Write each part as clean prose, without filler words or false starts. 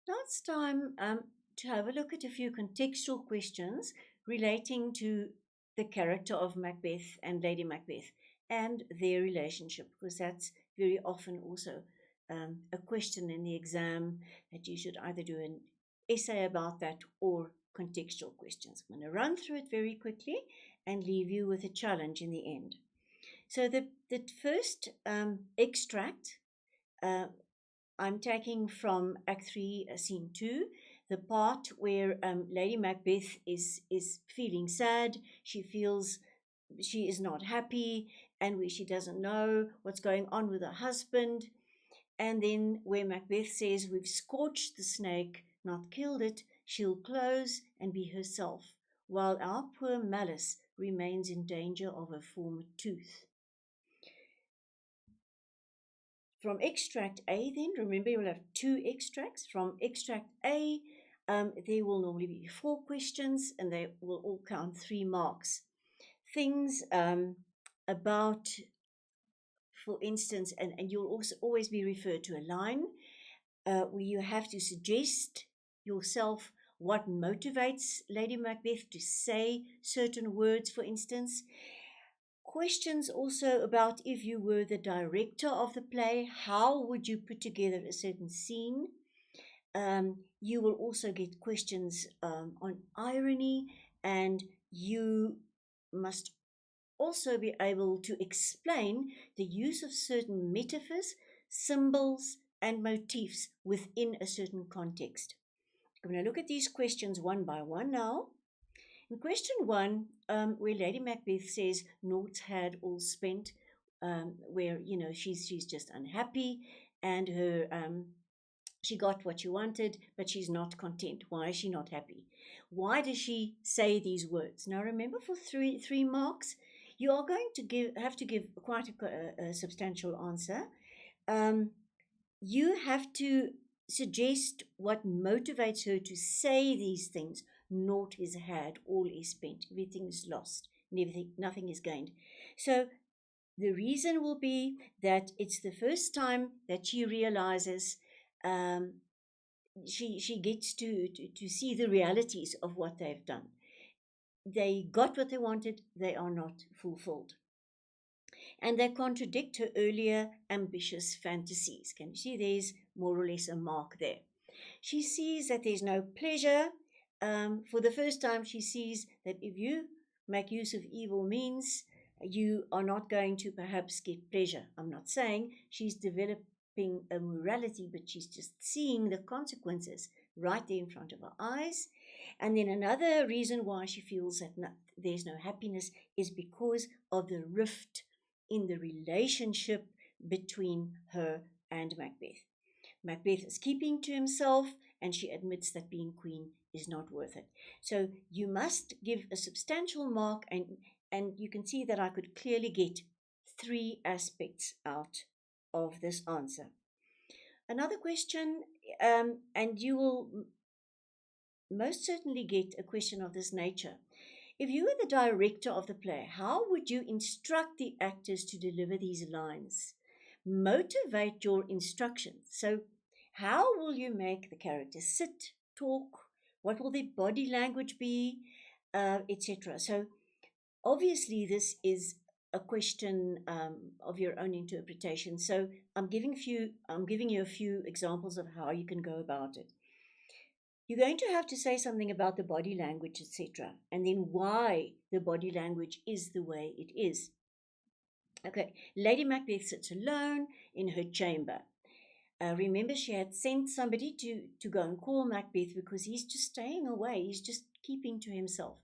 Now it's time to have a look at a few contextual questions relating to the character of Macbeth and Lady Macbeth and their relationship, because that's very often also a question in the exam that you should either do an essay about that or contextual questions. I'm going to run through it very quickly and leave you with a challenge in the end. So the first extract uh, I'm taking from Act 3, Scene 2, the part where Lady Macbeth is feeling sad. She feels she is not happy and where she doesn't know what's going on with her husband. And then where Macbeth says, "We've scorched the snake, not killed it. She'll close and be herself, while our poor Malice remains in danger of a former tooth." From extract A, then, remember you'll have two extracts. From extract A, there will normally be four questions and they will all count 3 marks. Things about, for instance, and you'll also always be referred to a line where you have to suggest yourself what motivates Lady Macbeth to say certain words, for instance. Questions also about if you were the director of the play, how would you put together a certain scene? You will also get questions on irony, and you must also be able to explain the use of certain metaphors, symbols, and motifs within a certain context. I'm going to look at these questions one by one now. In question one, where Lady Macbeth says, "Naught's had all spent," where she's just unhappy, and her she got what she wanted, but she's not content. Why is she not happy? Why does she say these words? Now, remember, for three marks, you are going to have to give quite a substantial answer. Um, you have to suggest what motivates her to say these things. Naught is had, all is spent, everything is lost, nothing is gained. So the reason will be that it's the first time that she realizes, um, she gets to see the realities of what they've done. They got what they wanted, they are not fulfilled. And they contradict her earlier ambitious fantasies. Can you see there's more or less a mark there? She sees that there's no pleasure. For the first time, she sees that if you make use of evil means, you are not going to perhaps get pleasure. I'm not saying she's developing a morality, but she's just seeing the consequences right there in front of her eyes. And then another reason why she feels that there's no happiness is because of the rift in the relationship between her and Macbeth. Macbeth is keeping to himself, and she admits that being queen is not worth it. So you must give a substantial mark, and you can see that I could clearly get 3 aspects out of this answer. Another question, and you will most certainly get a question of this nature. If you were the director of the play, how would you instruct the actors to deliver these lines? Motivate your instructions. So, how will you make the characters sit, talk? What will their body language be, etc.? So, obviously, this is a question of your own interpretation. So, I'm giving you a few examples of how you can go about it. You're going to have to say something about the body language, etc., and then why the body language is the way it is. Okay, Lady Macbeth sits alone in her chamber. Remember, she had sent somebody to go and call Macbeth because he's just staying away, he's just keeping to himself.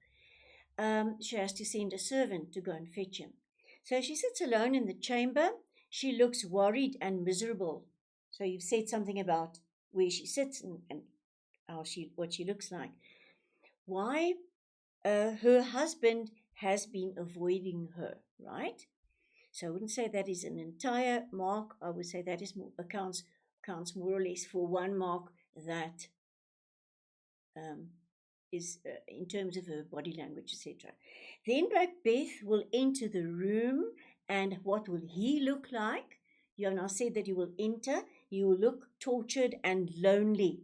She has to send a servant to go and fetch him. So she sits alone in the chamber. She looks worried and miserable. So you've said something about where she sits and what she looks like. Why? Her husband has been avoiding her, right? So I wouldn't say that is an entire mark. I would say that is counts more or less for 1 mark. That um, is in terms of her body language, etc. Then Macbeth will enter the room, and what will he look like? You have now said that he will enter. He will look tortured and lonely.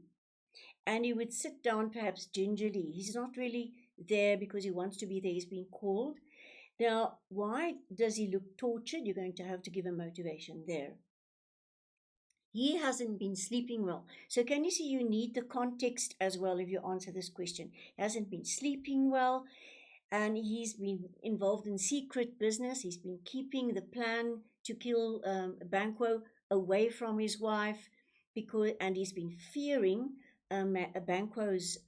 and he would sit down perhaps gingerly. He's not really there because he wants to be there, he's being called. Now, why does he look tortured? You're going to have to give a motivation there. He hasn't been sleeping well. So, can you see you need the context as well if you answer this question? He hasn't been sleeping well, and he's been involved in secret business. He's been keeping the plan to kill Banquo away from his wife, and he's been fearing Banquo's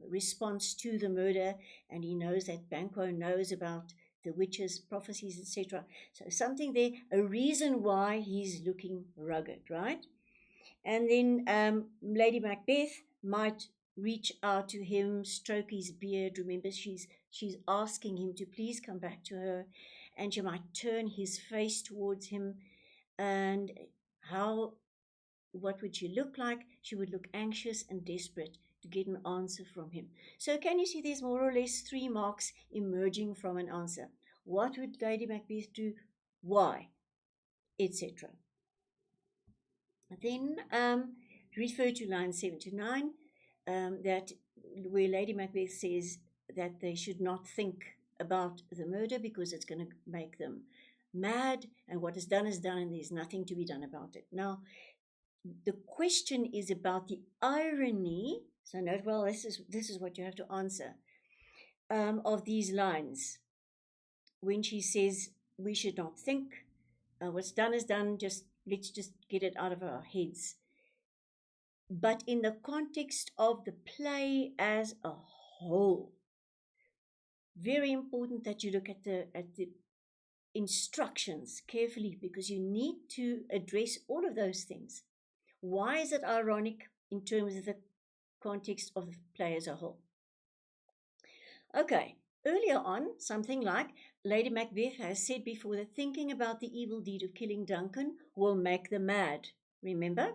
response to the murder, and he knows that Banquo knows about the witches' prophecies, etc. So something there, a reason why he's looking rugged, right? And then Lady Macbeth might reach out to him, stroke his beard. Remember, she's asking him to please come back to her, and she might turn his face towards him. And what would she look like? She would look anxious and desperate to get an answer from him. So can you see there's more or less 3 marks emerging from an answer? What would Lady Macbeth do? Why? Etc. Then refer to line 7 to 9, that where Lady Macbeth says that they should not think about the murder because it's going to make them mad, and what is done, and there's nothing to be done about it. Now, the question is about the irony. So note well, this is what you have to answer, of these lines. When she says we should not think, what's done is done, let's just get it out of our heads. But in the context of the play as a whole, very important that you look at the instructions carefully, because you need to address all of those things. Why is it ironic in terms of the context of the play as a whole? Okay, earlier on, something like Lady Macbeth has said before that thinking about the evil deed of killing Duncan will make them mad. Remember?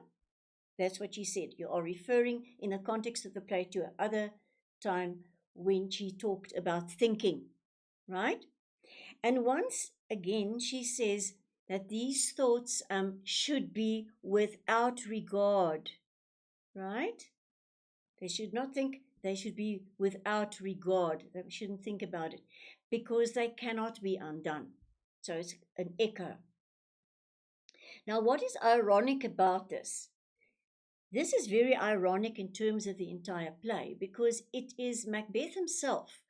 That's what she said. You are referring in the context of the play to another time when she talked about thinking, right? And once again, she says that these thoughts should be without regard, right? They should not think, they should be without regard. They shouldn't think about it because they cannot be undone. So it's an echo. Now, what is ironic about this? This is very ironic in terms of the entire play because it is Macbeth himself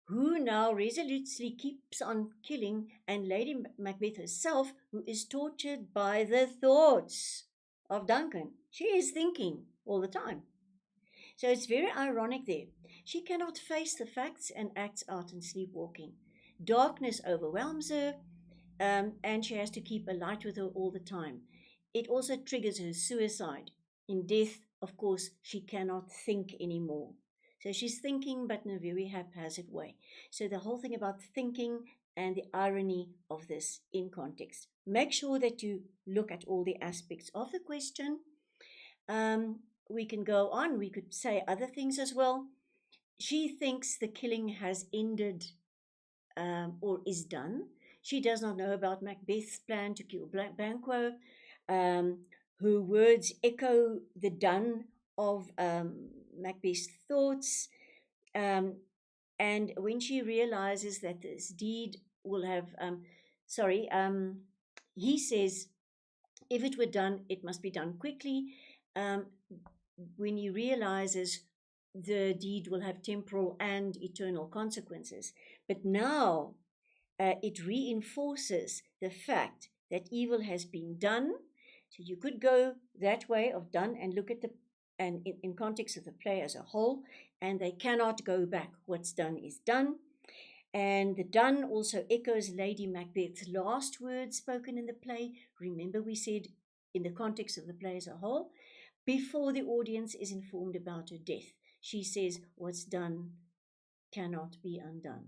who now resolutely keeps on killing, and Lady Macbeth herself who is tortured by the thoughts of Duncan. She is thinking all the time. So it's very ironic there. She cannot face the facts and acts out in sleepwalking. Darkness overwhelms her, and she has to keep a light with her all the time. It also triggers her suicide. In death, of course, she cannot think anymore. So she's thinking, but in a very haphazard way. So the whole thing about thinking and the irony of this in context. Make sure that you look at all the aspects of the question. We can go on. We could say other things as well. She thinks the killing has ended or is done. She does not know about Macbeth's plan to kill Banquo. Her words echo the done of Macbeth's thoughts. And when she realizes that this deed will have, he says, if it were done, it must be done quickly. When he realizes the deed will have temporal and eternal consequences. But now it reinforces the fact that evil has been done. So you could go that way of done and look at in context of the play as a whole, and they cannot go back. What's done is done. And the done also echoes Lady Macbeth's last words spoken in the play. Remember, we said in the context of the play as a whole, before the audience is informed about her death, she says, what's done cannot be undone.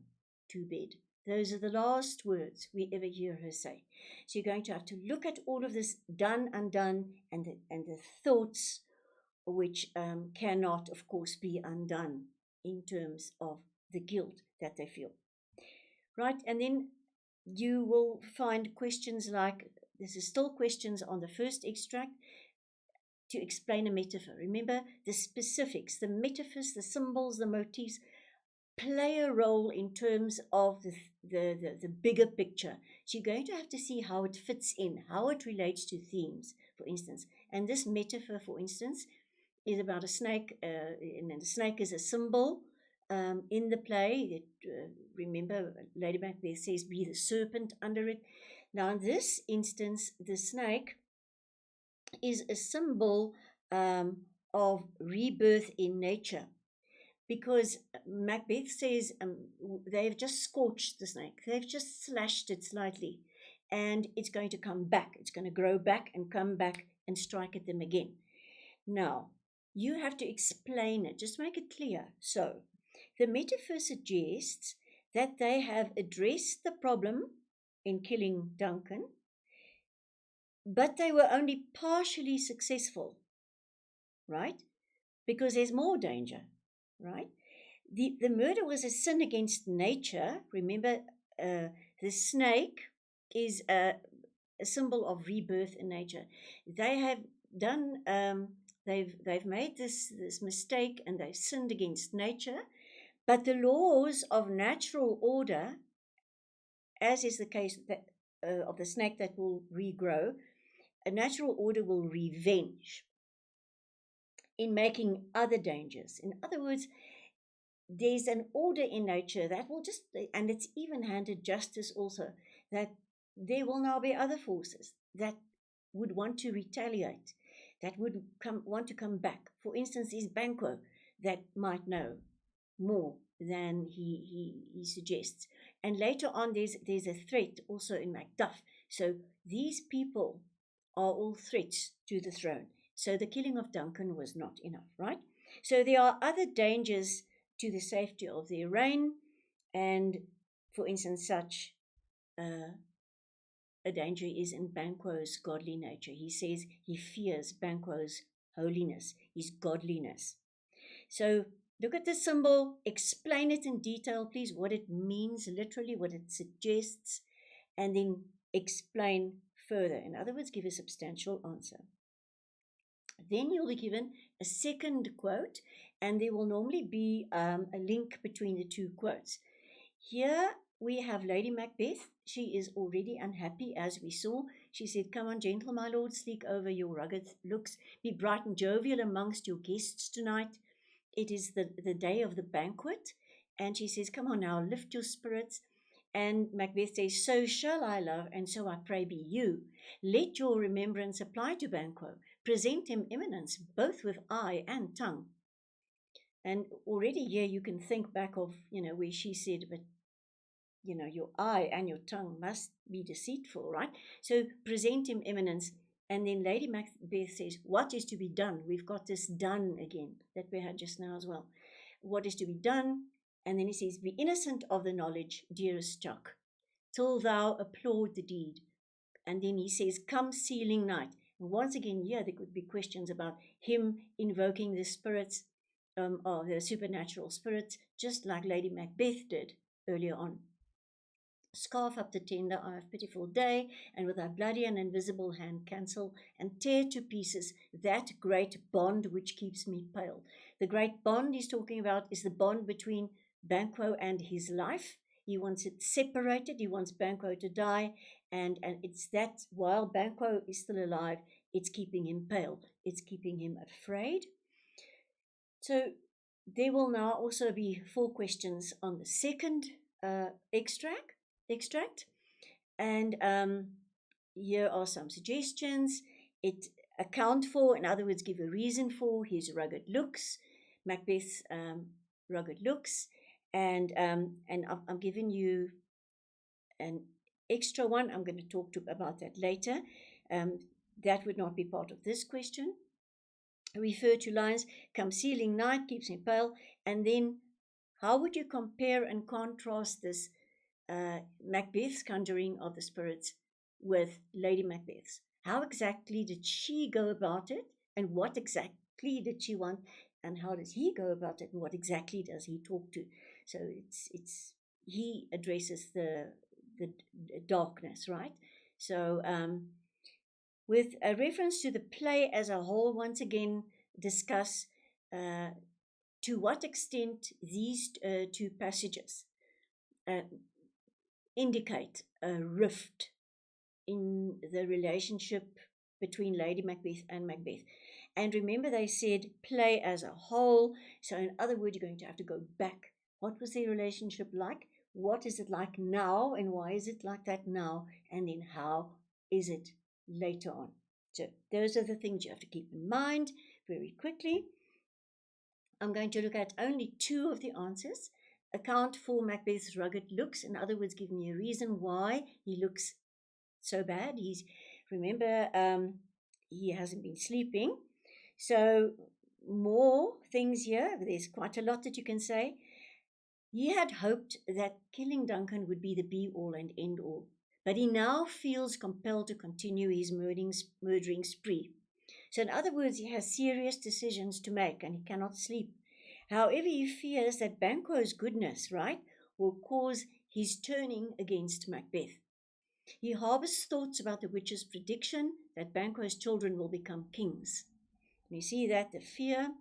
To bed. Those are the last words we ever hear her say. So you're going to have to look at all of this done, undone, and the thoughts which cannot, of course, be undone in terms of the guilt that they feel. Right, and then you will find questions like, this is still questions on the first extract. to explain a metaphor. Remember, the specifics, the metaphors, the symbols, the motifs play a role in terms of the bigger picture. So you're going to have to see how it fits in, how it relates to themes, for instance. And this metaphor, for instance, is about a snake, and the snake is a symbol in the play. Remember, Lady Macbeth says, "Be the serpent under it." Now, in this instance, the snake is a symbol of rebirth in nature, because Macbeth says they've just scorched the snake, they've just slashed it slightly, and it's going to come back, it's going to grow back and come back and strike at them again. Now, you have to explain it, just make it clear. So, the metaphor suggests that they have addressed the problem in killing Duncan, but they were only partially successful, right? Because there's more danger, right? The murder was a sin against nature. Remember, the snake is a symbol of rebirth in nature. They have done, they've made this mistake, and they've sinned against nature. But the laws of natural order, as is the case that, of the snake that will regrow, a natural order will revenge in making other dangers. In other words, there's an order in nature that will just, and it's even-handed justice also, that there will now be other forces that would want to retaliate, that would want to come back. For instance, is Banquo that might know more than he suggests. And later on, there's a threat also in Macduff. So these people are all threats to the throne. So the killing of Duncan was not enough, right? So there are other dangers to the safety of their reign, and for instance, such a danger is in Banquo's godly nature. He says he fears Banquo's holiness, his godliness. So look at the symbol, explain it in detail, please, what it means literally, what it suggests, and then explain further. In other words, give a substantial answer. Then you'll be given a second quote, and there will normally be a link between the two quotes. Here we have Lady Macbeth. She is already unhappy, as we saw. She said, "Come on, gentle my lord, sleek over your rugged looks. Be bright and jovial amongst your guests tonight. It is the day of the banquet." And she says, "Come on now, lift your spirits." And Macbeth says, "So shall I, love, and so I pray be you. Let your remembrance apply to Banquo. Present him eminence, both with eye and tongue." And already here you can think back of, where she said, "But, your eye and your tongue must be deceitful," right? So present him eminence. And then Lady Macbeth says, "What is to be done?" We've got this done again that we had just now as well. What is to be done? And then he says, "Be innocent of the knowledge, dearest Chuck, till thou applaud the deed." And then he says, "Come sealing night." And once again, here there could be questions about him invoking the spirits, or the supernatural spirits, just like Lady Macbeth did earlier on. "Scarf up the tender eye of pitiful day, and with thy bloody and invisible hand cancel and tear to pieces that great bond which keeps me pale." The great bond he's talking about is the bond between Banquo and his life. He wants it separated. He wants Banquo to die, and it's that while Banquo is still alive, it's keeping him pale. It's keeping him afraid. So there will now also be 4 questions on the second extract, and here are some suggestions. It account for, in other words, give a reason for his rugged looks, Macbeth's rugged looks, and I'm giving you an extra one. I'm going to talk about that later. That would not be part of this question. Refer to lines, "Come sealing night, keeps me pale," and then how would you compare and contrast this Macbeth's conjuring of the spirits with Lady Macbeth's? How exactly did she go about it, and what exactly did she want, and how does he go about it, and what exactly does he talk to? So it's he addresses the darkness, right? So with a reference to the play as a whole. Once again, discuss uh, to what extent these two passages uh, indicate a rift in the relationship between Lady Macbeth and Macbeth. And remember, they said play as a whole. So, in other words, you're going to have to go back. What was their relationship like? What is it like now? And why is it like that now? And then how is it later on? So, those are the things you have to keep in mind very quickly. I'm going to look at only two of the answers. Account for Macbeth's rugged looks. In other words, give me a reason why he looks so bad. Remember, he hasn't been sleeping. So, more things here. There's quite a lot that you can say. He had hoped that killing Duncan would be the be all and end all, but he now feels compelled to continue his murdering spree. So, in other words, he has serious decisions to make and he cannot sleep. However, he fears that Banquo's goodness, right, will cause his turning against Macbeth. He harbors thoughts about the witch's prediction that Banquo's children will become kings. We see that the fear.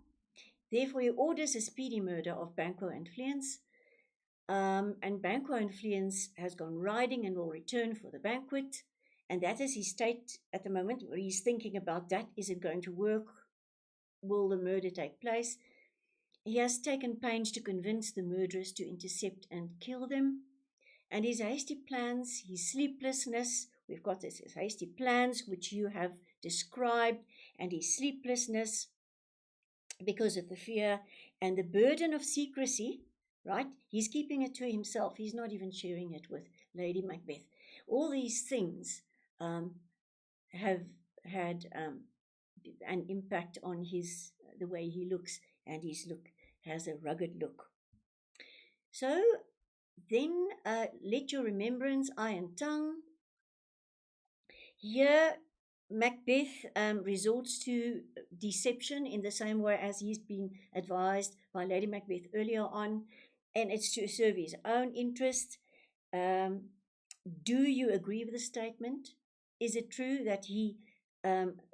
Therefore, he orders a speedy murder of Banquo and Fleance. And Banquo and Fleance has gone riding and will return for the banquet. And that is his state at the moment where he's thinking about that. Is it going to work? Will the murder take place? He has taken pains to convince the murderers to intercept and kill them. And his hasty plans, his sleeplessness, we've got this, his hasty plans, which you have described, and his sleeplessness because of the fear and the burden of secrecy, right? He's keeping it to himself. He's not even sharing it with Lady Macbeth. All these things have had an impact on the way he looks, and his look has a rugged look. So then let your remembrance, eye and tongue. Here, Macbeth resorts to deception in the same way as he's been advised by Lady Macbeth earlier on, and it's to serve his own interest. Um, do you agree with the statement? Is it true that he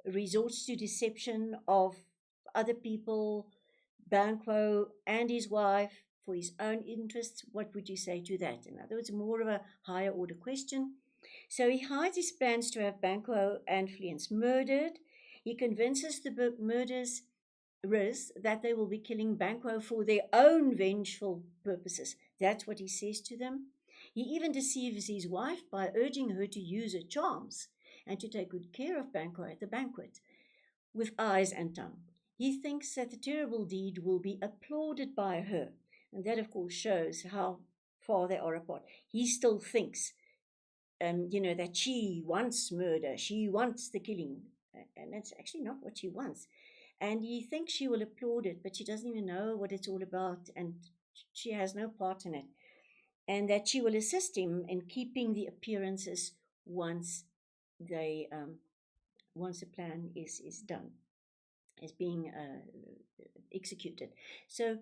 resorts to deception of other people, Banquo and his wife, for his own interests? What would you say to that? In other words, more of a higher order question. So he hides his plans to have Banquo and Fleance murdered. He convinces the murderers that they will be killing Banquo for their own vengeful purposes. That's what he says to them. He even deceives his wife by urging her to use her charms and to take good care of Banquo at the banquet, with eyes and tongue. He thinks that the terrible deed will be applauded by her, and that, of course, shows how far they are apart. He still thinks that she wants murder, she wants the killing, and that's actually not what she wants. And he thinks she will applaud it, but she doesn't even know what it's all about, and she has no part in it. And that she will assist him in keeping the appearances once once the plan is done, is being executed. So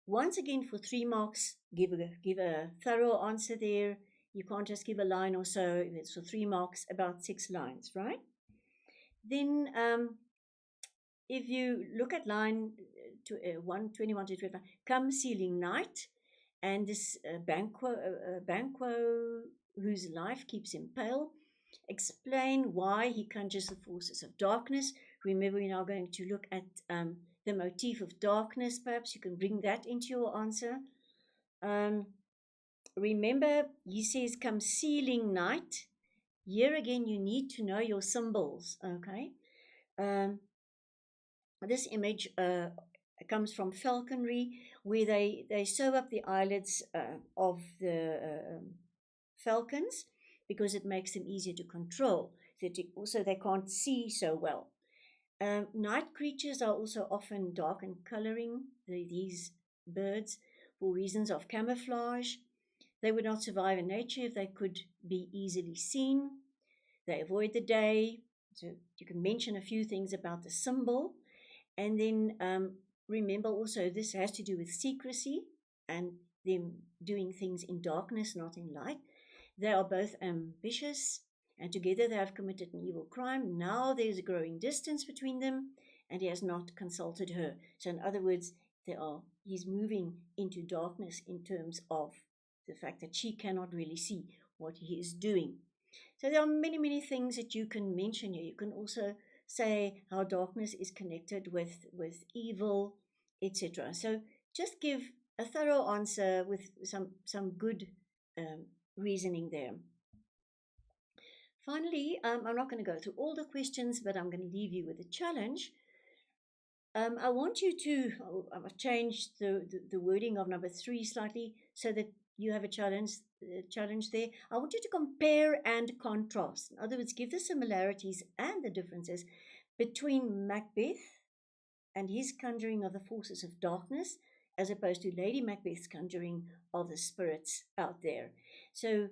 once again, for 3 marks, give a thorough answer there. You can't just give a line or so. If it's for 3 marks, about 6 lines, right? Then if you look at line 121 to 25, come sealing night, and this Banquo, whose life keeps him pale, explain why he conjures the forces of darkness. Remember, we're now going to look at the motif of darkness. Perhaps you can bring that into your answer. Remember, he says, come sealing night. Here again, you need to know your symbols, okay? This image comes from falconry, where they sew up the eyelids of the falcons because it makes them easier to control. So they can't see so well. Night creatures are also often dark in coloring, these birds, for reasons of camouflage. They would not survive in nature if they could be easily seen. They avoid the day. So you can mention a few things about the symbol. And then remember also, this has to do with secrecy and them doing things in darkness, not in light. They are both ambitious. and together they have committed an evil crime. Now there's a growing distance between them, and he has not consulted her. So, in other words, he's moving into darkness in terms of the fact that she cannot really see what he is doing. So there are many, many things that you can mention here. You can also say how darkness is connected with evil, etc. So just give a thorough answer with some good um, reasoning there. Finally, I'm not going to go through all the questions, but I'm going to leave you with a challenge. I want you to, I've changed the wording of number 3 slightly so that you have a challenge there. I want you to compare and contrast. In other words, give the similarities and the differences between Macbeth and his conjuring of the forces of darkness as opposed to Lady Macbeth's conjuring of the spirits out there. So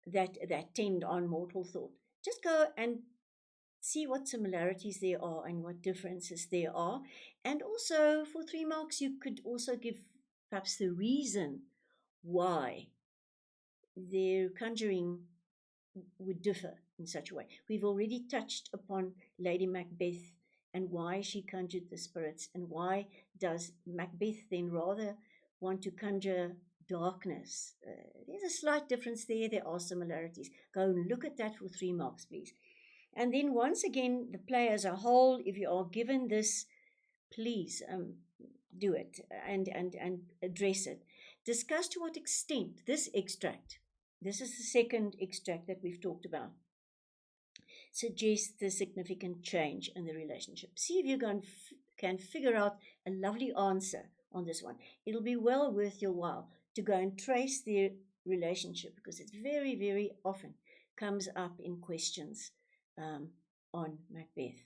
that tend on mortal thought. Just go and see what similarities there are and what differences there are. And also, for 3 marks, you could also give perhaps the reason why their conjuring would differ in such a way. We've already touched upon Lady Macbeth and why she conjured the spirits, and why does Macbeth then rather want to conjure darkness. There's a slight difference there. There are similarities. Go and look at that for 3 marks, please. And then once again, the play as a whole, if you are given this, please do it and address it. Discuss to what extent this extract, this is the second extract that we've talked about, suggests the significant change in the relationship. See if you can figure out a lovely answer on this one. It'll be well worth your while to go and trace their relationship, because it very, very often comes up in questions on Macbeth.